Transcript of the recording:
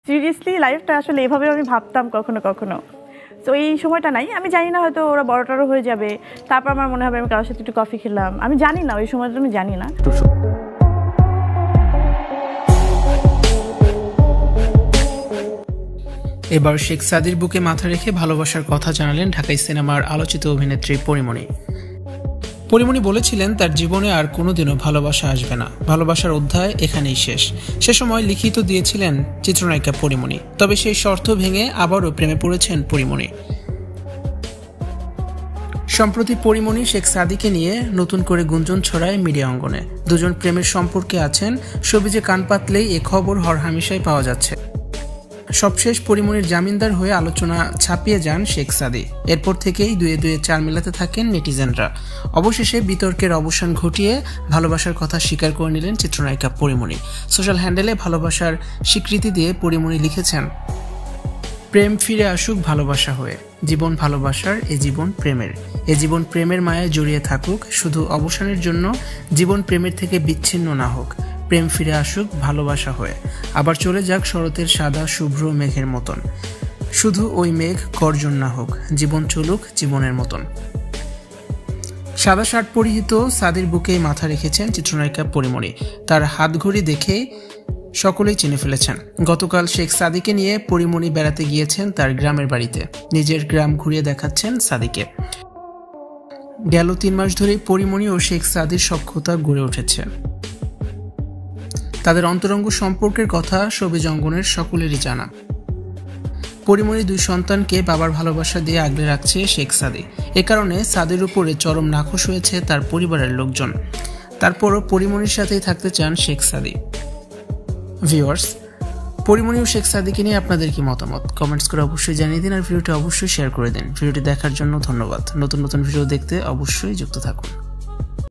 Seriously লাইফটা আসলে এভাবে আমি ভাবতাম কখনো কখনো। তো এই সময়টা নাই, আমি জানি না হয়তো ওরা বড়টারও হয়ে যাবে, তারপর আমার মনে হবে আমি কারোর সাথে একটু কফি খেলাম, আমি জানি না ওই সময়টা আমি জানি না। এবার শেখ সাদির বুকে মাথা রেখে ভালোবাসার কথা জানালেন ঢাকাই সিনেমার আলোচিত অভিনেত্রী পরীমণি। পরীমণি বলেছিলেন তার জীবনে আর কোনোদিনও ভালোবাসা আসবে না, ভালোবাসার অধ্যায় এখানেই শেষ। সে সময় লিখিত দিয়েছিলেন চিত্রনায়িকা পরীমণি, তবে সেই শর্ত ভেঙে আবারও প্রেমে পড়েছেন পরীমণি। সম্প্রতি পরীমণি শেখ সাদিকে নিয়ে নতুন করে গুঞ্জন ছড়ায় মিডিয়া অঙ্গনে। দুজন প্রেমের সম্পর্কে আছেন, সবিজে কান পাতলেই এ খবর হরহামেশাই পাওয়া যাচ্ছে। সবশেষ পরীমণির জামিনদার হয়ে আলোচনা ছাপিয়ে যান শেখ সাদি। এরপর থেকেই দুয়ে দুয়ে চাল মেলাতে থাকেন নেটিজেনরা। অবশেষে বিতর্কের অবসান ঘটিয়ে ভালোবাসার কথা স্বীকার করে নিলেন চিত্রনায়িকা পরীমণি। সোশ্যাল হ্যান্ডেলে ভালোবাসার স্বীকৃতি দিয়ে পরীমণি লিখেছেন, প্রেম ফিরে আসুক ভালোবাসা হয়ে, জীবন ভালোবাসার, এ জীবন প্রেমের, এ জীবন প্রেমের মায়ায় জড়িয়ে থাকুক, শুধু অবসানের জন্য জীবন প্রেমের থেকে বিচ্ছিন্ন না হোক। প্রেম ফিরে আসুক ভালোবাসা হয়ে, আবার চলে যাক শরতের সাদা শুভ্র মেঘের মতন, শুধু ওই মেঘ গর্জন না হোক, জীবন চলুক জীবনের মতন। সাদা শার্ট পরিহিত সাদির বুকেই মাথা রেখেছেন চিত্রনায়িকা পরীমণি। তার হাতঘড়ি দেখেই সকলেই চিনে ফেলেছেন। গতকাল শেখ সাদিকে নিয়ে পরীমণি বেড়াতে গিয়েছেন তার গ্রামের বাড়িতে। নিজের গ্রাম ঘুরিয়ে দেখাচ্ছেন সাদিকে। গেল 3 মাস ধরেই পরীমণি ও শেখ সাদির সখ্যতা গড়ে উঠেছে। তাদের অন্তরঙ্গ সম্পর্কের কথা শোবিজ অঙ্গনের সকলেরই জানা। পরীমণির 2 সন্তানকে বাবার ভালোবাসা দিয়ে আগলে রাখছে শেখ সাদি। এ কারণে সাদির উপরে চরম নাখোশ হয়েছে তার পরিবারের লোকজন। তারপরও পরীমণির সাথেই থাকতে চান শেখ সাদি। ভিউয়ার্স, পরীমণি ও শেখ সাদিকে নিয়ে আপনাদের কি মতামত কমেন্টস করে অবশ্যই জানিয়ে দিন, আর ভিডিওটি অবশ্যই শেয়ার করে দিন। ভিডিওটি দেখার জন্য ধন্যবাদ। নতুন নতুন ভিডিও দেখতে অবশ্যই যুক্ত থাকুন।